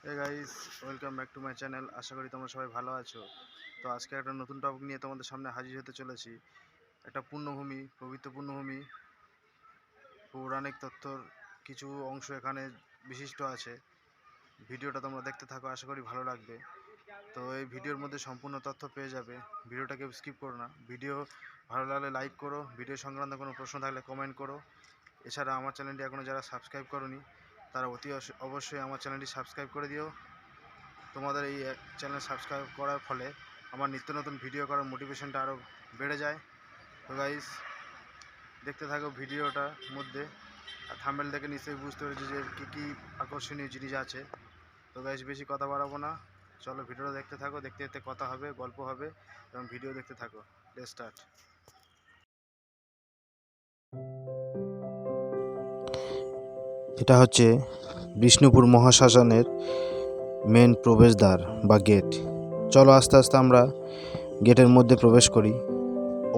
Hey guys, welcome back to my channel. আশা করি তোমরা সবাই ভালো আছো। তো আজকে একটা নতুন টপিক নিয়ে তোমাদের সামনে হাজির হতে চলেছি। একটা পূর্ণভূমি, পবিত্র পূর্ণভূমি, পৌরাণিক তথ্যর কিছু অংশ এখানে বিশিষ্ট আছে। ভিডিওটা তোমরা দেখতে থাকো, আশা করি ভালো লাগবে। তো এই ভিডিওর মধ্যে সম্পূর্ণ তথ্য পেয়ে যাবে, ভিডিওটাকে স্কিপ করো না। ভিডিও ভালো লাগলে লাইক করো, ভিডিও সংক্রান্ত কোনো প্রশ্ন থাকলে কমেন্ট করো। এছাড়া আমার চ্যানেলটি এখনও যারা সাবস্ক্রাইব করোনি তারা অবশ্যই আমার চ্যানেলটি সাবস্ক্রাইব করে দিও। তোমাদের এই চ্যানেল সাবস্ক্রাইব করার ফলে আমার নিত্য নতুন ভিডিও করার মোটিভেশনটা আরও বেড়ে যায়। তো গাইস, দেখতে থাকো ভিডিওটার মধ্যে। আর থাম্বনেল দেখে নিশ্চয়ই বুঝতে পেরেছি যে কী কী আকর্ষণীয় জিনিস আছে। তো গাইস, বেশি কথা বাড়াবো না, চলো ভিডিওটা দেখতে থাকো। দেখতে দেখতে কথা হবে, গল্প হবে, এবং ভিডিও দেখতে থাকো। Let's start. এটা হচ্ছে বিষ্ণুপুর মহাশ্মশানের মেন প্রবেশদ্বার বা গেট। চলো আস্তে আস্তে আমরা গেটের মধ্যে প্রবেশ করি।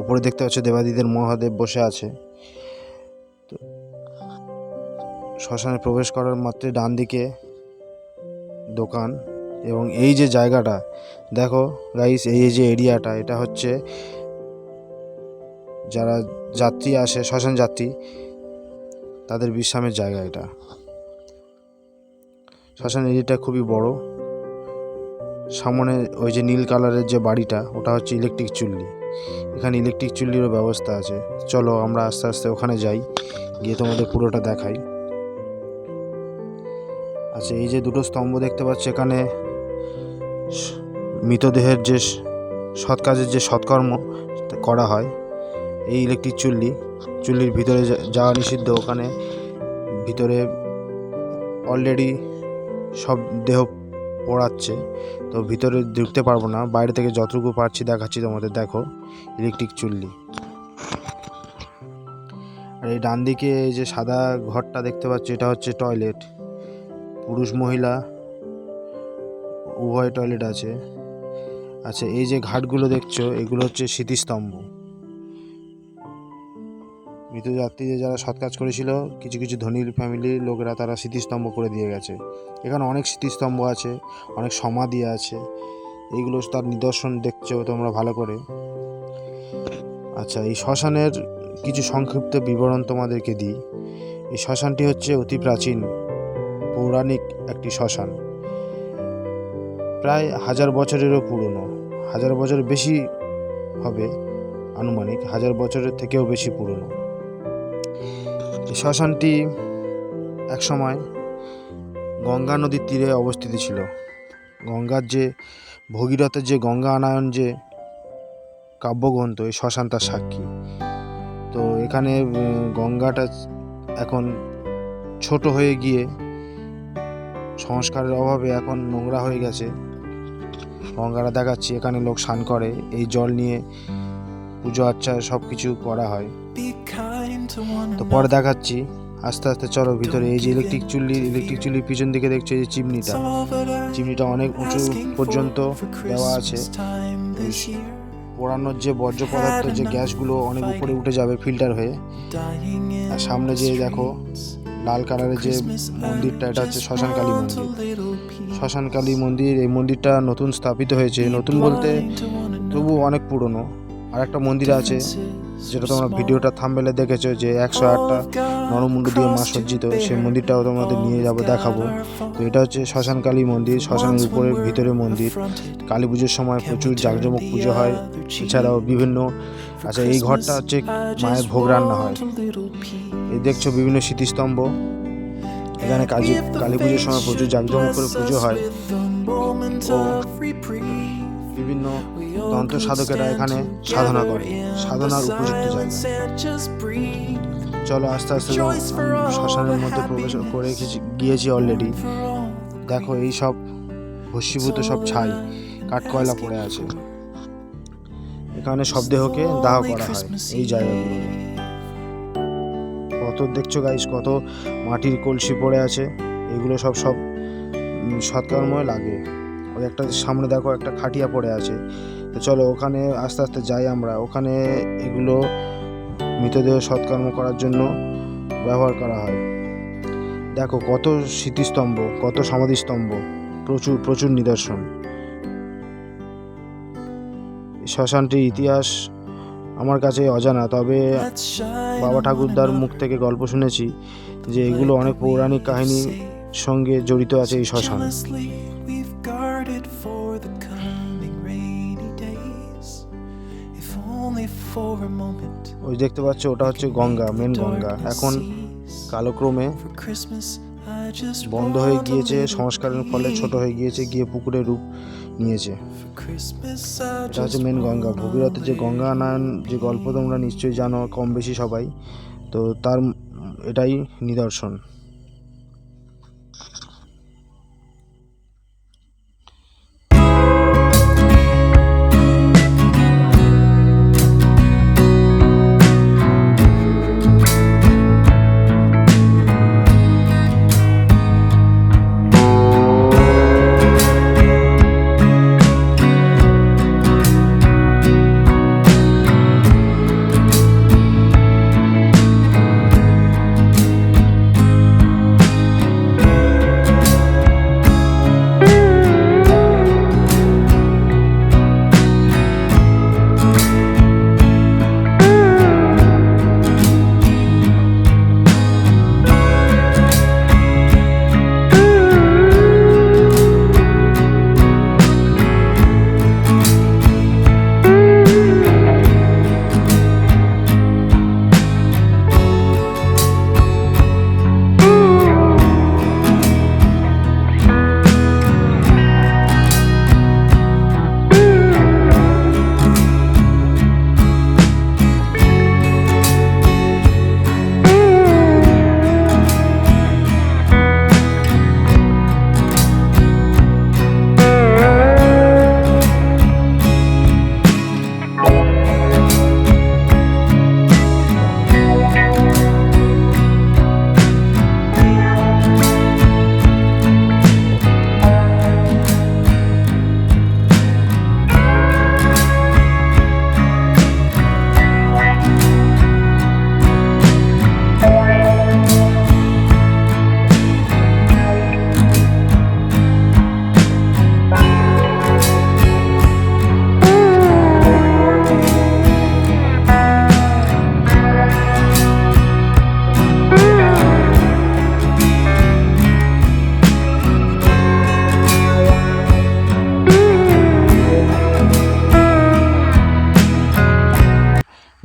ওপরে দেখতে পাচ্ছ দেবাদিদেব মহাদেব বসে আছে। তো শ্মশানে প্রবেশ করার মাত্র ডান দিকে দোকান, এবং এই যে জায়গাটা দেখো গাইস, এই যে এরিয়াটা, এটা হচ্ছে যারা যাত্রী আসে, শ্মশান যাত্রী, তাদের বিশ্রামের জায়গা। এটা শ্মশান এরিয়াটা খুবই বড়। সামনে ওই যে নীল কালারের যে বাড়িটা, ওটা হচ্ছে ইলেকট্রিক চুল্লি। এখানে ইলেকট্রিক চুল্লিরও ব্যবস্থা আছে। চলো আমরা আস্তে আস্তে ওখানে যাই, গিয়ে তোমাদের পুরোটা দেখাই। আচ্ছা, এই যে দুটো স্তম্ভ দেখতে পাচ্ছ, এখানে মৃতদেহের যে সৎ কাজের যে সৎকর্ম করা হয়। এই ইলেকট্রিক চুল্লির ভিতরে যাওয়া নিষিদ্ধ। ওখানে ভিতরে অলরেডি সব দেহ পোড়াচ্ছে, তো ভিতরে ঢুকতে পারবো না। বাইরে থেকে যতটুকু পারছি দেখাচ্ছি তোমাদের। দেখো ইলেকট্রিক চুল্লি। আর এই ডান দিকে এই যে সাদা ঘরটা দেখতে পাচ্ছি, এটা হচ্ছে টয়লেট। পুরুষ মহিলা উভয় টয়লেট আছে। আচ্ছা, এই যে ঘাটগুলো দেখছো, এগুলো হচ্ছে স্মৃতিস্তম্ভ। মৃত যাত্রীদের যারা সৎ কাজ করেছিল, কিছু কিছু ধনী ফ্যামিলির লোকেরা, তারা স্মৃতিস্তম্ভ করে দিয়ে গেছে। এখানে অনেক স্মৃতিস্তম্ভ আছে, অনেক সমাধি আছে। এইগুলো তার নিদর্শন দেখছো তোমরা ভালো করে। আচ্ছা, এই শ্মশানের কিছু সংক্ষিপ্ত বিবরণ তোমাদেরকে দিই। এই শ্মশানটি হচ্ছে অতি প্রাচীন পৌরাণিক একটি শ্মশান। প্রায় 1000 বছরেরও পুরনো, 1000 বছরের বেশি হবে, আনুমানিক 1000 বছরের থেকেও বেশি পুরনো। এই শ্মশানটি একসময় গঙ্গা নদীর তীরে অবস্থিত ছিল। গঙ্গার যে ভগীরথের যে গঙ্গা আনয়ন যে কাব্যগ্রন্থ, এই শ্মশান তার সাক্ষী। তো এখানে গঙ্গাটা এখন ছোট হয়ে গিয়ে সংস্কারের অভাবে এখন নোংরা হয়ে গেছে। গঙ্গাটা দেখাচ্ছি, এখানে লোক স্নান করে, এই জল নিয়ে পুজো আর্চা সব কিছু করা হয়। তো পরে দেখাচ্ছি আস্তে আস্তে। চলো ভিতরে। এই যে ইলেকট্রিক চুল্লির পিছন দিকে দেখছো, এই যে চিমনিটা অনেক উঁচু পর্যন্ত দেওয়া আছে। পোড়ানোর যে বর্জ্য পদার্থ, যে গ্যাসগুলো অনেক উপরে উঠে যাবে ফিল্টার হয়ে। আর সামনে যে দেখো লাল কালারের যে মন্দিরটা, এটা হচ্ছে শ্মশান কালী মন্দির। শ্মশান কালী মন্দির, এই মন্দিরটা নতুন স্থাপিত হয়েছে। নতুন বলতে তবু অনেক পুরনো। আর একটা মন্দির আছে, যেটা তোমরা ভিডিওটা থাম্বনেলে দেখেছো, যে 108টা নরমুণ্ড দিয়ে মা সজ্জিত। সেই মন্দিরটাও তোমাদের নিয়ে যাবো, দেখাবো। তো এটা হচ্ছে শ্মশান কালী মন্দির, শ্মশানের উপরে ভিতরে মন্দির। কালী পুজোর সময় প্রচুর জাঁকজমক পুজো হয়। এছাড়াও বিভিন্ন, আচ্ছা, এই ঘরটা হচ্ছে মায়ের ভোগ রান্না হয়। এই দেখছো বিভিন্ন স্মৃতিস্তম্ভ। এখানে কালী পুজোর সময় প্রচুর জাঁকজমক করে পুজো হয়। ও বিভিন্ন তন্ত্র সাধকেরা এখানে সাধনা করে, সাধনার উপযুক্ত জায়গা। চলো আস্তে আস্তে শ্মশানের মধ্যে প্রবেশ করে গিয়েছি অলরেডি। দেখো এই সব ভস্মীভূত সব ছাই, কাঠকয়লা পড়ে আছে। এখানে সব দেহকে দাহ করা হয় এই জায়গাগুলো। কত দেখছো গাইস, কত মাটির কলসি পড়ে আছে। এগুলো সব সৎকর্ময় লাগে। ওই একটা সামনে দেখো একটা খাটিয়া পড়ে আছে। তো চলো ওখানে আস্তে আস্তে যাই আমরা। ওখানে এগুলো মৃতদেহ সৎকর্ম করার জন্য ব্যবহার করা হয়। দেখো কত স্মৃতিস্তম্ভ, কত সমাধিস্তম্ভ। প্রচুর প্রচুর নিদর্শন। শ্মশানটির ইতিহাস আমার কাছে অজানা, তবে বাবা ঠাকুরদার মুখ থেকে গল্প শুনেছি যে এগুলো অনেক পৌরাণিক কাহিনীর সঙ্গে জড়িত আছে এই শ্মশান। ওই দেখতে পাচ্ছ, ওটা হচ্ছে গঙ্গা, মেন গঙ্গা। এখন কালক্রমে বন্ধ হয়ে গিয়েছে, সংস্কারের ফলে ছোট হয়ে গিয়েছে, গিয়ে পুকুরে রূপ নিয়েছে। এটা হচ্ছে মেন গঙ্গা। ভগীরথের যে গঙ্গানয়ন যে গল্প তোমরা নিশ্চয়ই জানো কম বেশি সবাই, তো তার এটাই নিদর্শন।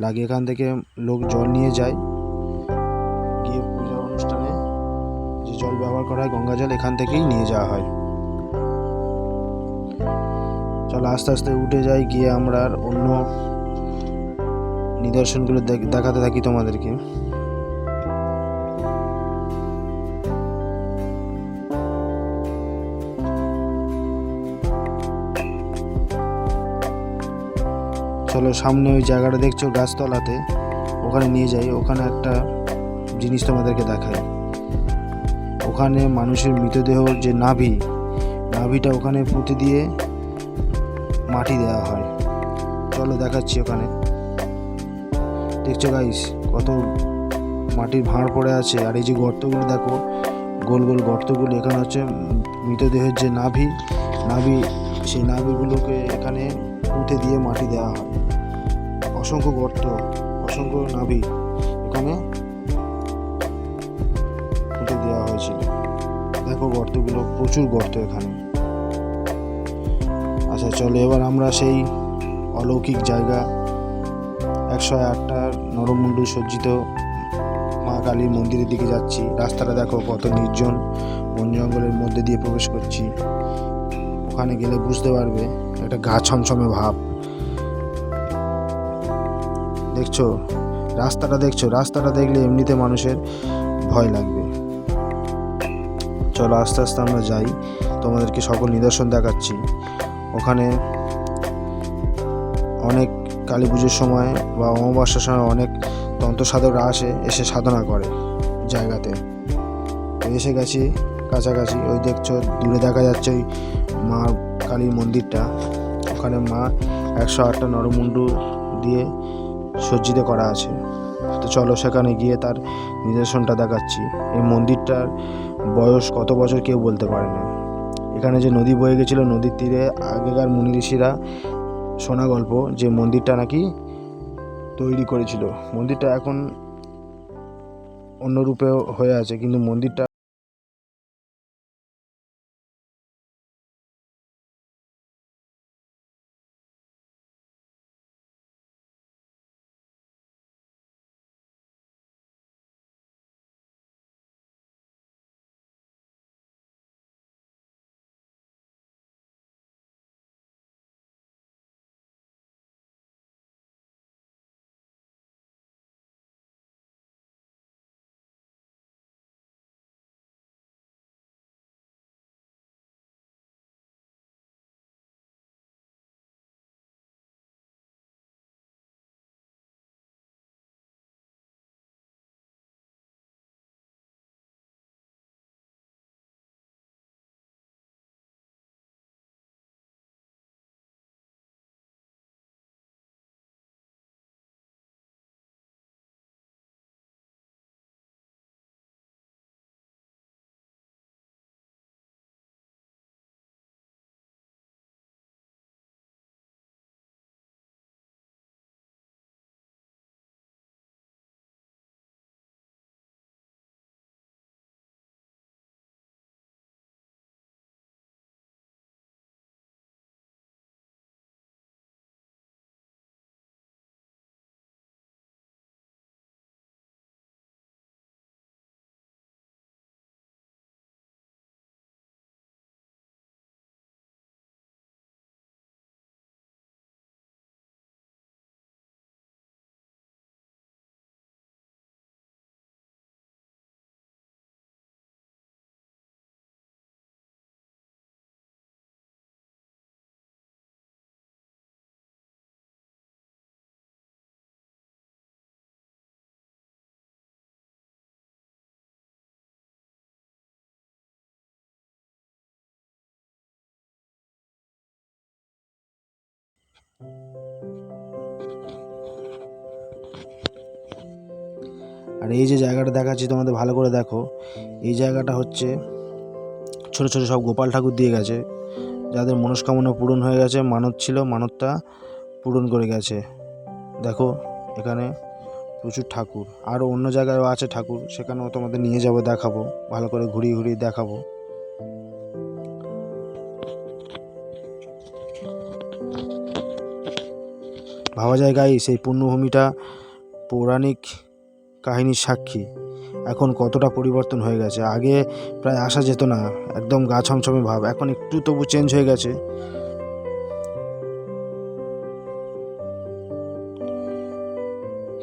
লাগিয়ে এখান থেকে লোক জল নিয়ে যায়, গিয়ে পূজা অনুষ্ঠানে যে জল ব্যবহার করা হয় গঙ্গা জল এখান থেকেই নিয়ে যাওয়া হয়। চলো আস্তে আস্তে উঠে যাই, গিয়ে আমরা আর অন্য নিদর্শনগুলো দেখাতে থাকি তোমাদেরকে। চলো সামনে ওই জায়গাটা দেখছো গাছতলাতে, ওখানে নিয়ে যাই। ওখানে একটা জিনিস তোমাদেরকে দেখাই। ওখানে মানুষের মৃতদেহ যে নাভিটা ওখানে পুঁতে দিয়ে মাটি দেওয়া হয়। চলো দেখাচ্ছি। ওখানে দেখছো গাইস কত মাটির ভাঁড় পড়ে আছে, আর এই যে গর্তগুলো দেখো, গোল গোল গর্তগুলো, এখানে হচ্ছে মৃতদেহের যে নাভি সেই নাভিগুলোকে এখানে পুঁতে দিয়ে মাটি দেওয়া হয়। অসংখ্য গর্ত, অসংখ্য নাভি এখানে পুঁতে দেওয়া হয়েছিল। দেখো গর্তগুলো, প্রচুর গর্ত এখানে। আচ্ছা চলো এবার আমরা সেই অলৌকিক জায়গা 108টা নরমুণ্ডু সজ্জিত মা কালীর মন্দিরের দিকে যাচ্ছি। রাস্তাটা দেখো কত নির্জন, বন জঙ্গলের মধ্যে দিয়ে প্রবেশ করছি। ওখানে গেলে বুঝতে পারবে একটা গা ছমছমে ভাব। দেখছো রাস্তাটা দেখলে এমনিতে মানুষের ভয় লাগবে। চলো আস্তে আস্তে আমরা যাই, তোমাদেরকে সকল নিদর্শন দেখাচ্ছি। ওখানে অনেক কালী পুজোর সময় বা অমাবস্যার সময় অনেক তন্ত্র সাধকরা এসে সাধনা করে জায়গাতে। এসে গেছি কাছাকাছি। ওই দেখছো দূরে দেখা যাচ্ছে ওই মা কালীর মন্দিরটা। ওখানে মা 108টা নরমুণ্ডু দিয়ে সজ্জিত করা আছে। তো চলো সেখানে গিয়ে তার নিদর্শনটা দেখাচ্ছি। এই মন্দিরটার বয়স কত বছর কেউ বলতে পারে না। এখানে যে নদী বয়ে গেছিলো, নদীর তীরে আগেকার মুনি ঋষিরা শোনা গল্প যে মন্দিরটা নাকি তৈরি করেছিল। মন্দিরটা এখন অন্য রূপে হয়ে আছে, কিন্তু মন্দিরটা আর এই যে জায়গাটা দেখাচ্ছি তোমাদের ভালো করে দেখো, এই জায়গাটা হচ্ছে ছোট ছোট সব গোপাল ঠাকুর দিয়ে গেছে, যাদের মনস্কামনা পূরণ হয়ে গেছে, মানত ছিল, মানতটা পূরণ করে গেছে। দেখো এখানে প্রচুর ঠাকুর, আরও অন্য জায়গায়ও আছে ঠাকুর, সেখানেও তোমাদের নিয়ে যাব, দেখাবো, ভালো করে ঘুরিয়ে ঘুরিয়ে দেখাবো। ভাবা যায় গাইস, এই পুণ্যভূমিটা পৌরাণিক কাহিনীর সাক্ষী। এখন কতটা পরিবর্তন হয়ে গেছে, আগে প্রায় আসা যেত না, একদম গা ছমছমে ভাব, এখন একটু তবু চেঞ্জ হয়ে গেছে।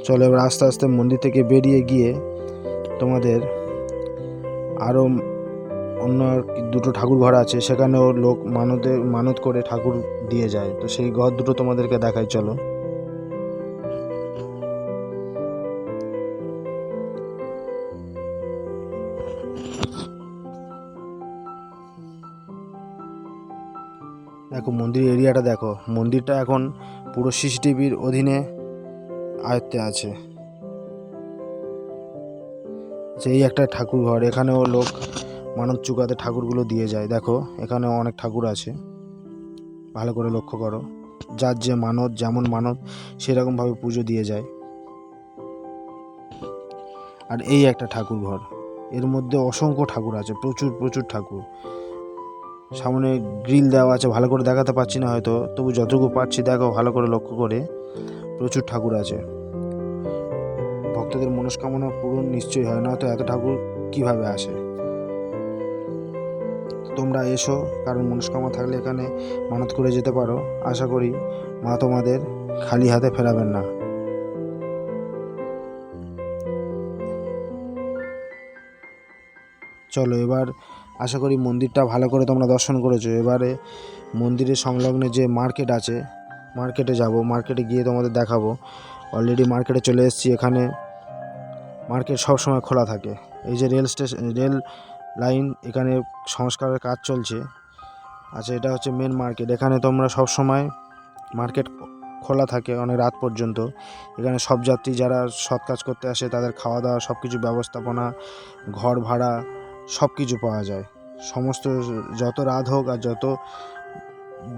চলো এবার আস্তে আস্তে মন্দির থেকে বেরিয়ে গিয়ে তোমাদের আরও অন্য দুটো ঠাকুর ঘর আছে, সেখানেও লোক মানত করে ঠাকুর দিয়ে যায়, তো সেই ঘর দুটো তোমাদেরকে দেখাই চলো। দেখো মন্দির এরিয়াটা দেখো, মন্দিরটা এখন পুরো সিসিটিভির অধীনে আয়ত্তে আছে। সেই একটা ঠাকুর ঘর, এখানেও লোক মানত চুকাতে ঠাকুরগুলো দিয়ে যায়। দেখো এখানেও অনেক ঠাকুর আছে, ভালো করে লক্ষ্য করো, যার যে মানত, যেমন মানত সেরকমভাবে পুজো দিয়ে যায়। আর এই একটা ঠাকুর ঘর, এর মধ্যে অসংখ্য ঠাকুর আছে, প্রচুর প্রচুর ঠাকুর। সামনে গ্রিল দেওয়া আছে, ভালো করে দেখাতে পারছি না হয়তো, তবু যতটুকু পারছি দেখো ভালো করে লক্ষ্য করে, প্রচুর ঠাকুর আছে। ভক্তদের মনস্কামনা পূরণ নিশ্চয়ই হয়, না তো এত ঠাকুর কিভাবে আসে। তোমরা এসো, কারণ মনস্কামনা থাকলে এখানে মানত করে যেতে পারো, আশা করি মা তোমাদের খালি হাতে ফেরাবেন না। চলো এবার আশা করি মন্দিরটা ভালো করে তোমরা দর্শন করেছো। এবারে মন্দিরের সংলগ্নে যে মার্কেট আছে, মার্কেটে যাব, মার্কেটে গিয়ে তোমাদের দেখাবো। অলরেডি মার্কেটে চলে এসেছি, এখানে মার্কেট সব সময় খোলা থাকে। এই যে রেল স্টেশন, রেল লাইন, এখানে সংস্কারের কাজ চলছে। আচ্ছা, এটা হচ্ছে মেন মার্কেট, এখানে তোমরা সব সময় মার্কেট খোলা থাকে অনেক রাত পর্যন্ত। এখানে সব যাত্রী যারা সৎ কাজ করতে আসে তাদের খাওয়া দাওয়া সব কিছু ব্যবস্থাপনা, ঘর ভাড়া সব কিছু পাওয়া যায়। সমস্ত যত রাত হোক আর যত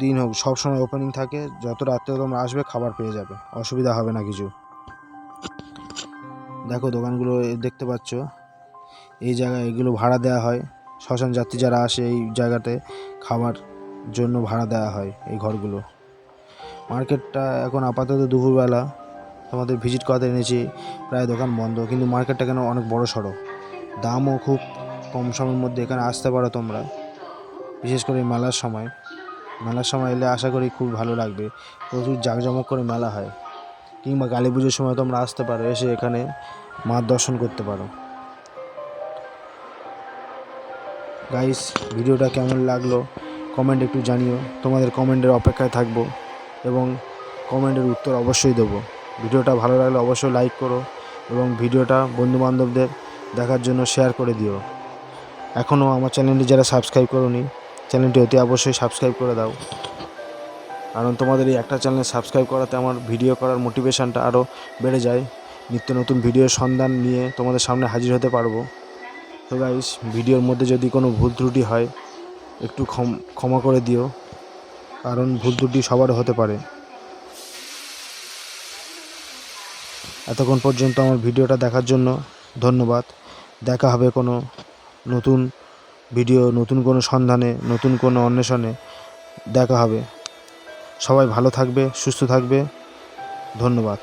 দিন হোক সব সময় ওপেনিং থাকে। যত রাত্রে তোমরা আসবে খাবার পেয়ে যাবে, অসুবিধা হবে না কিছু। দেখো দোকানগুলো দেখতে পাচ্ছ, এই জায়গায় এগুলো ভাড়া দেওয়া হয়। শ্মশান যাত্রী যারা আসে এই জায়গাতে খাবার জন্য ভাড়া দেওয়া হয় এই ঘরগুলো। মার্কেটটা এখন আপাতত দুপুরবেলা তোমাদের ভিজিট করাতে এনেছি, প্রায় দোকান বন্ধ, কিন্তু মার্কেটটা কেন অনেক বড় সড়ো, দামও খুব কম সময়ের মধ্যে। এখানে আসতে পারো তোমরা, বিশেষ করে মেলার সময় এলে আশা করি খুব ভালো লাগবে। প্রচুর জাঁকজমক করে মেলা হয়। কিংবা কালী পুজোর সময় তোমরা আসতে পারো, এসে এখানে মার দর্শন করতে পারো। গাইস, ভিডিওটা কেমন লাগলো কমেন্ট একটু জানিও। তোমাদের কমেন্টের অপেক্ষায় থাকবো এবং কমেন্টের উত্তর অবশ্যই দেবো। ভিডিওটা ভালো লাগলে অবশ্যই লাইক করো এবং ভিডিওটা বন্ধুবান্ধবদের দেখার জন্য শেয়ার করে দিও। এখনও আমার চ্যানেলটি যারা সাবস্ক্রাইব করোনি, চ্যানেলটি অতি অবশ্যই সাবস্ক্রাইব করে দাও, কারণ তোমাদের এই একটা চ্যানেল সাবস্ক্রাইব করাতে আমার ভিডিও করার মোটিভেশনটা আরও বেড়ে যায়। নিত্য নতুন ভিডিওর সন্ধান নিয়ে তোমাদের সামনে হাজির হতে পারবো। তো গাইস, ভিডিওর মধ্যে যদি কোনো ভুল ত্রুটি হয় একটু ক্ষমা করে দিও, কারণ ভুল ত্রুটি সবার হতে পারে। এতক্ষণ পর্যন্ত আমার ভিডিওটা দেখার জন্য ধন্যবাদ। দেখা হবে কোনো নতুন ভিডিও, নতুন কোনো সন্ধানে, নতুন কোনো অন্বেষণে দেখা হবে। সবাই ভালো থাকবে, সুস্থ থাকবে। ধন্যবাদ।